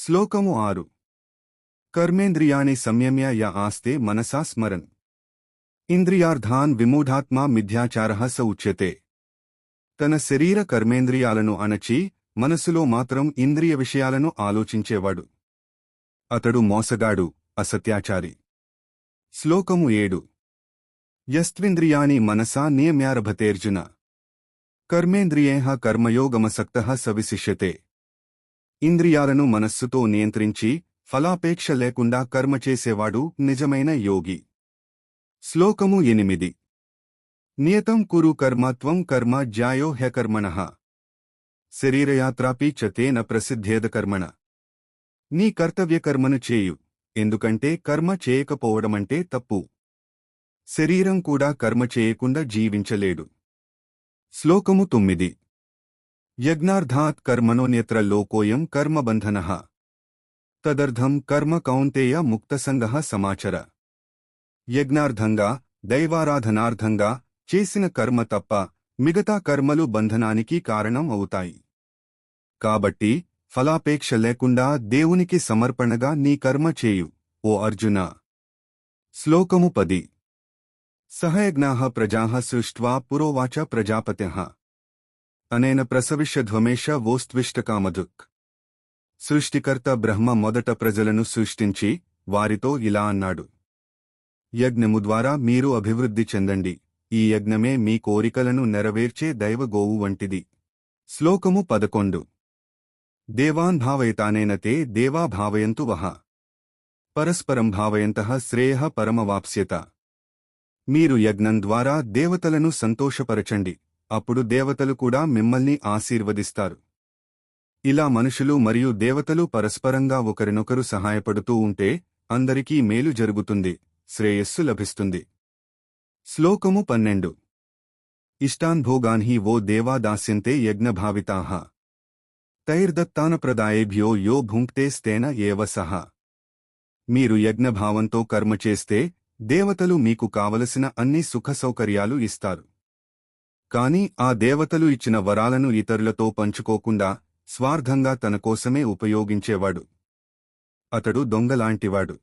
శ్లోకము 6 కర్మేంద్రియాణి సంయమ్య య ఆస్తే మనసా స్మరన్ ఇంద్రియార్థాన్ విమూఢాత్మా మిథ్యాచారః స ఉచ్యతే. తన శరీర కర్మేంద్రియాలను అణచి మనసులో మాత్రం ఇంద్రియ విషయాలను ఆలోచించేవాడు అతడు మోసగాడు, అసత్యాచారి. శ్లోకము 7 యస్త్వింద్రియాణి మనసా నియమ్యారభతేర్జున కర్మేంద్రియేహ కర్మయోగమసక్తః స విశిష్యతే. ఇంద్రియాలను మనస్సుతో నియంత్రించి ఫలాపేక్ష లేకుండా కర్మ చేసేవాడు నిజమైన యోగి. శ్లోకము 8 నియతం కురు కర్మ త్వం కర్మ జ్యాయో హ్యకర్మణః శరీరయాత్రాపి చ తేన ప్రసిద్ధేద కర్మణ. నీ కర్తవ్యకర్మను చేయు, ఎందుకంటే కర్మ చేయకపోవడమంటే తప్పు. శరీరం కూడా కర్మ చేయకుండా జీవించలేడు. శ్లోకము 9 యజ్ఞార్థాత్ కర్మణోన్యత్ర లోకోయం కర్మబంధనః తదర్థం కర్మ కౌంతేయ ముక్తసంగః సమాచర. యజ్ఞార్థంగా, దైవారాధనార్థంగా చేసిన కర్మ తప్ప మిగతా కర్మలు బంధనానికి కారణం అవుతాయి. కాబట్టి ఫలాపేక్ష లేకుండా దేవునికి సమర్పణగా నీ కర్మ చేయు, ఓ అర్జున. శ్లోకము 10 సహయజ్ఞాః ప్రజాః సృష్ట్వా పురోవాచ ప్రజాపత్యః అనేన ప్రసవిష్యధ్వమేష వోస్త్విష్టకామధుక్. సృష్టికర్త బ్రహ్మ మొదట ప్రజలను సృష్టించి వారితో ఇలా అన్నాడు: యజ్ఞము ద్వారా మీరు అభివృద్ధి చెందండి, ఈ యజ్ఞమే మీ కోరికలను నెరవేర్చే దైవగోవు వంటిది. శ్లోకము 11 దేవాన్ భావయతానేన తే దేవా భావయంతు వః పరస్పరం భావయంతః శ్రేయః పరమవాప్స్యత. మీరు యజ్ఞం ద్వారా దేవతలను సంతోషపరచండి, అప్పుడు దేవతలు కూడా మిమ్మల్ని ఆశీర్వదిస్తారు. ఇలా మనుషులు మరియు దేవతలు పరస్పరంగా ఒకరినొకరు సహాయపడుతూ ఉంటే అందరికీ మేలు జరుగుతుంది, శ్రేయస్సు లభిస్తుంది. శ్లోకము 12 ఇష్టాన్ భోగాన్ హి వో దేవా దాస్యంతే యజ్ఞభావితాః తైర్దత్తానప్రదాయేభ్యో యో భుంక్తే స్తేన ఏవ సః. మీరు యజ్ఞభావంతో కర్మ చేస్తే దేవతలు మీకు కావలసిన అన్ని సుఖసౌకర్యాలు ఇస్తారు. కాని ఆ దేవతలు ఇచ్చిన వరాలను ఇతరులతో పంచుకోకుండా స్వార్థంగా తన కోసమే ఉపయోగించేవాడు అతడు దొంగలాంటివాడు.